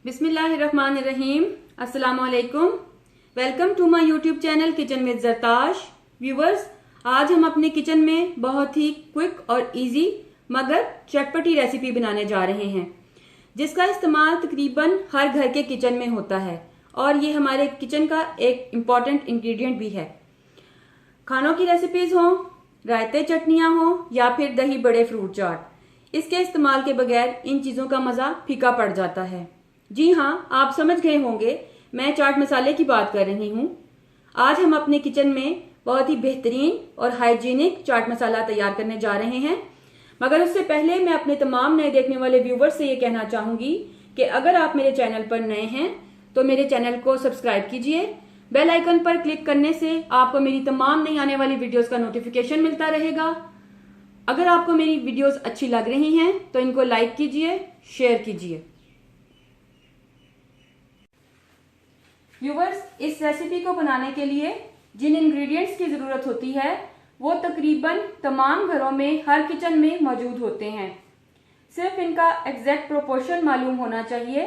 बिस्मिल्लाहिर्रहमानिर्रहीम। अस्सलाम वालेकुम। Welcome to my YouTube channel kitchen with Zartash. Viewers, आज हम अपने किचन में बहुत ही क्विक और इजी मगर चटपटी रेसिपी बनाने जा रहे हैं, जिसका इस्तेमाल तकरीबन हर घर के किचन में होता है और ये हमारे किचन का एक इम्पॉर्टेंट इंग्रेडिएंट भी है। खानों की रेसिपीज हो, रायते चटनियां हो या फिर दही बड़े फ्रूट चाट, इसके इस्तेमाल के बगैर इन चीजों का मजा फीका पड़ जाता है। जी हाँ, आप समझ गए होंगे, मैं चाट मसाले की बात कर रही हूँ। आज हम अपने किचन में बहुत ही बेहतरीन और हाइजीनिक चाट मसाला तैयार करने जा रहे हैं। मगर उससे पहले मैं अपने तमाम नए देखने वाले व्यूवर्स से ये कहना चाहूंगी कि अगर आप मेरे चैनल पर नए हैं तो मेरे चैनल को सब्सक्राइब कीजिए। बेल आइकन पर क्लिक करने से आपको मेरी तमाम नई आने वाली वीडियोस का नोटिफिकेशन मिलता रहेगा। अगर आपको मेरी वीडियोस अच्छी लग रही हैं तो इनको लाइक कीजिए, शेयर कीजिए। व्यूवर्स, इस रेसिपी को बनाने के लिए जिन इंग्रेडिएंट्स की जरूरत होती है वो तकरीबन तमाम घरों में, हर किचन में मौजूद होते हैं। सिर्फ इनका एग्जैक्ट प्रोपोर्शन मालूम होना चाहिए।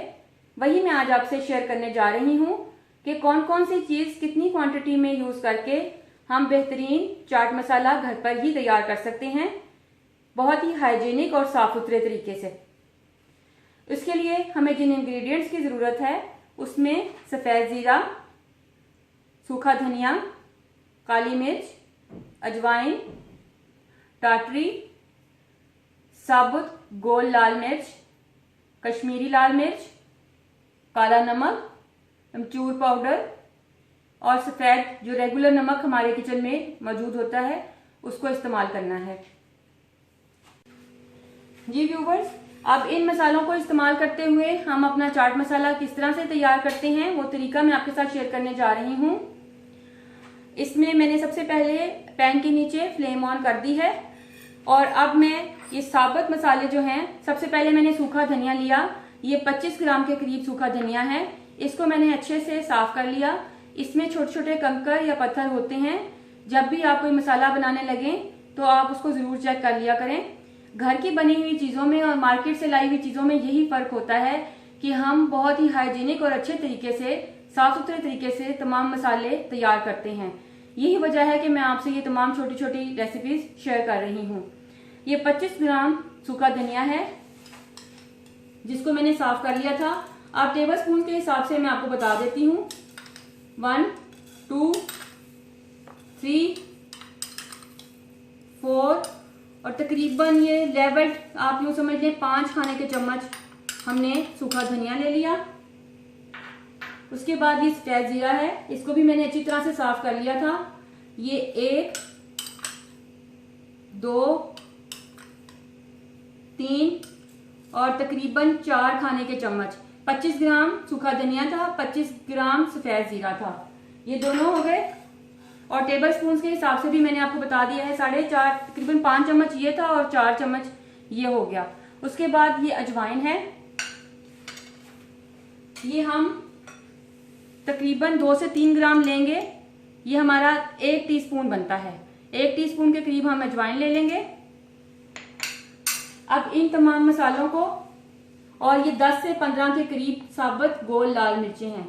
वही मैं आज आपसे शेयर करने जा रही हूँ कि कौन कौन सी चीज कितनी क्वांटिटी में यूज करके हम बेहतरीन चाट मसाला घर पर ही तैयार कर सकते हैं, बहुत ही हाइजीनिक और साफ सुथरे तरीके से। इसके लिए हमें जिन इंग्रेडिएंट्स की जरूरत है उसमें सफेद जीरा, सूखा धनिया, काली मिर्च, अजवाइन, टाटरी, साबुत गोल लाल मिर्च, कश्मीरी लाल मिर्च, काला नमक, अमचूर पाउडर और सफेद जो रेगुलर नमक हमारे किचन में मौजूद होता है उसको इस्तेमाल करना है। जी व्यूवर्स, अब इन मसालों को इस्तेमाल करते हुए हम अपना चाट मसाला किस तरह से तैयार करते हैं वो तरीका मैं आपके साथ शेयर करने जा रही हूँ। इसमें मैंने सबसे पहले पैन के नीचे फ्लेम ऑन कर दी है और अब मैं ये साबुत मसाले जो हैं, सबसे पहले मैंने सूखा धनिया लिया। ये 25 ग्राम के करीब सूखा धनिया है। इसको मैंने अच्छे से साफ कर लिया। इसमें छोटे छोटे कंकर या पत्थर होते हैं। जब भी आप कोई मसाला बनाने लगे तो आप उसको जरूर चेक कर लिया करें। घर की बनी हुई चीजों में और मार्केट से लाई हुई चीजों में यही फर्क होता है कि हम बहुत ही हाइजीनिक और अच्छे तरीके से, साफ सुथरे तरीके से तमाम मसाले तैयार करते हैं। यही वजह है कि मैं आपसे ये तमाम छोटी छोटी रेसिपीज शेयर कर रही हूँ। ये 25 ग्राम सूखा धनिया है जिसको मैंने साफ कर लिया था। आप टेबल स्पून के हिसाब से मैं आपको बता देती हूँ। 1, 2, 3, 4 और तकरीबन ये लेवल आप यूं समझ लें 5 खाने के चम्मच हमने सूखा धनिया ले लिया। उसके बाद ये सफेद जीरा है, इसको भी मैंने अच्छी तरह से साफ कर लिया था। ये 1, 2, 3 और तकरीबन 4 खाने के चम्मच। 25 ग्राम सूखा धनिया था, 25 ग्राम सफेद जीरा था, ये दोनों हो गए। और टेबल स्पून के हिसाब से भी मैंने आपको बता दिया है, 4.5 तकरीबन 5 चम्मच ये था और 4 चम्मच ये हो गया। उसके बाद ये अजवाइन है, ये हम तकरीबन 2 से 3 ग्राम लेंगे। ये हमारा 1 टीस्पून बनता है। 1 टीस्पून के करीब हम अजवाइन ले लेंगे। अब इन तमाम मसालों को, और ये 10 से 15 के करीब साबुत गोल लाल मिर्चें हैं,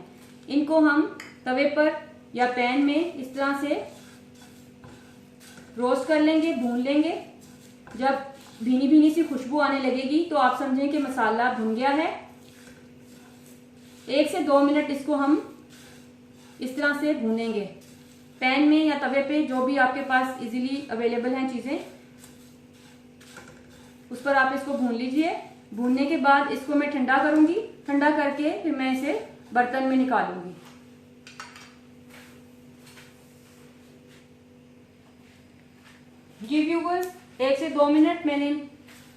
इनको हम तवे पर या पैन में इस तरह से रोस्ट कर लेंगे, भून लेंगे। जब भीनी भीनी सी खुशबू आने लगेगी तो आप समझें कि मसाला भुन गया है। 1 से 2 मिनट इसको हम इस तरह से भूनेंगे। पैन में या तवे पे जो भी आपके पास इजीली अवेलेबल हैं चीजें, उस पर आप इसको भून लीजिए। भूनने के बाद इसको मैं ठंडा करूंगी। ठंडा करके फिर मैं इसे बर्तन में निकालूंगी। जी व्यूवर्स, 1 से 2 मिनट मैंने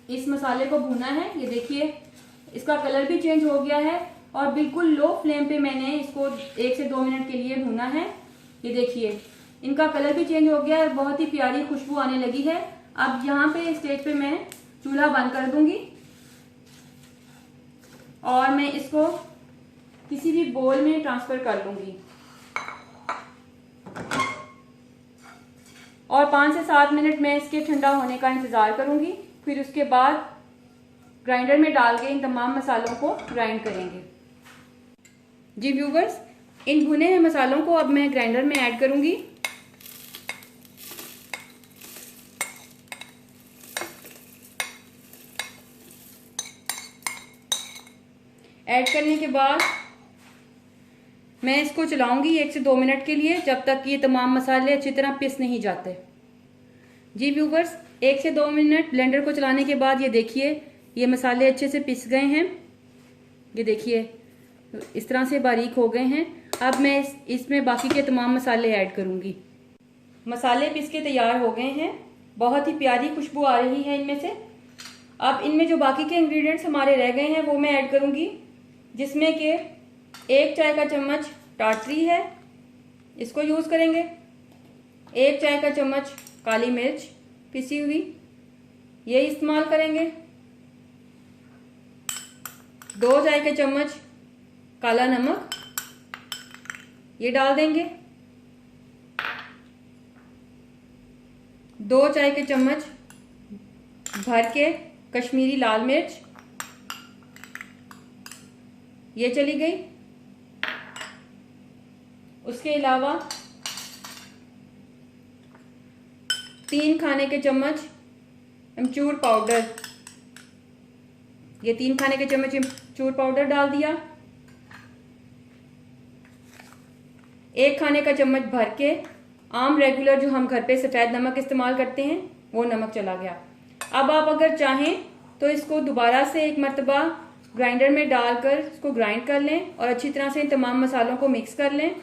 इस मसाले को भूना है। ये देखिए, इसका कलर भी चेंज हो गया है और बिल्कुल लो फ्लेम पे मैंने इसको 1 से 2 मिनट के लिए भूना है। ये देखिए, इनका कलर भी चेंज हो गया है, बहुत ही प्यारी खुशबू आने लगी है। अब यहाँ पे स्टेज पे मैं चूल्हा बंद कर दूंगी और मैं इसको किसी भी बोल में ट्रांसफर कर लूंगी और 5 से 7 मिनट मैं इसके ठंडा होने का इंतजार करूंगी। फिर उसके बाद ग्राइंडर में डाल के इन तमाम मसालों को ग्राइंड करेंगे। जी व्यूवर्स, इन भुने हुए मसालों को अब मैं ग्राइंडर में ऐड करूंगी। ऐड करने के बाद मैं इसको चलाऊंगी 1 से 2 मिनट के लिए, जब तक ये तमाम मसाले अच्छी तरह पिस नहीं जाते। जी व्यूवर्स, 1 से 2 मिनट ब्लेंडर को चलाने के बाद ये देखिए ये मसाले अच्छे से पिस गए हैं। ये देखिए इस तरह से बारीक हो गए हैं। अब मैं इसमें बाकी के तमाम मसाले ऐड करूंगी। मसाले पिस के तैयार हो गए हैं। बहुत ही प्यारी खुशबू आ रही है इनमें से। अब इनमें जो बाकी के इंग्रेडिएंट्स हमारे रह गए हैं वो मैं ऐड करूंगी, जिसमें कि 1 चाय का चम्मच टाटरी है, इसको यूज करेंगे। 1 चाय का चम्मच काली मिर्च पिसी हुई, ये इस्तेमाल करेंगे। 2 चाय के चम्मच काला नमक, ये डाल देंगे। 2 चाय के चम्मच भर के कश्मीरी लाल मिर्च, ये चली गई। उसके अलावा 3 खाने के चम्मच अमचूर पाउडर, ये 3 खाने के चम्मच अमचूर पाउडर डाल दिया। 1 खाने का चम्मच भर के आम रेगुलर जो हम घर पे सफेद नमक इस्तेमाल करते हैं वो नमक चला गया। अब आप अगर चाहें तो इसको दोबारा से एक मर्तबा ग्राइंडर में डालकर इसको ग्राइंड कर लें और अच्छी तरह से इन तमाम मसालों को मिक्स कर लें।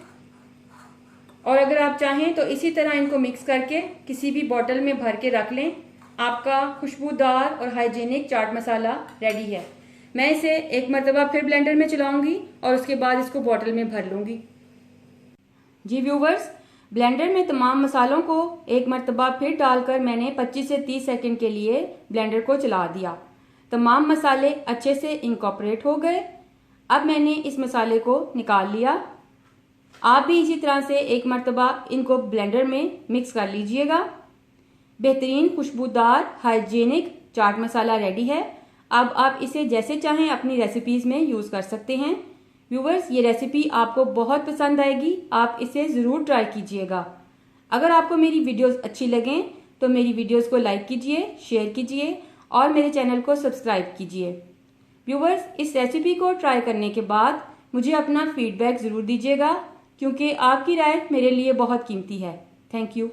और अगर आप चाहें तो इसी तरह इनको मिक्स करके किसी भी बोतल में भर के रख लें। आपका खुशबूदार और हाइजीनिक चाट मसाला रेडी है। मैं इसे एक मर्तबा फिर ब्लेंडर में चलाऊंगी और उसके बाद इसको बोतल में भर लूंगी। जी व्यूवर्स, ब्लेंडर में तमाम मसालों को एक मर्तबा फिर डालकर मैंने 25 से 30 सेकंड के लिए ब्लेंडर को चला दिया। तमाम मसाले अच्छे से इनकॉर्पोरेट हो गए। अब मैंने इस मसाले को निकाल लिया। आप भी इसी तरह से एक मर्तबा इनको ब्लेंडर में मिक्स कर लीजिएगा। बेहतरीन खुशबूदार हाइजीनिक चाट मसाला रेडी है। अब आप इसे जैसे चाहें अपनी रेसिपीज में यूज कर सकते हैं। व्यूवर्स, ये रेसिपी आपको बहुत पसंद आएगी, आप इसे ज़रूर ट्राई कीजिएगा। अगर आपको मेरी वीडियोस अच्छी लगें तो मेरी वीडियोस को लाइक कीजिए, शेयर कीजिए और मेरे चैनल को सब्सक्राइब कीजिए। व्यूवर्स, इस रेसिपी को ट्राई करने के बाद मुझे अपना फीडबैक ज़रूर दीजिएगा, क्योंकि आपकी राय मेरे लिए बहुत कीमती है। Thank you.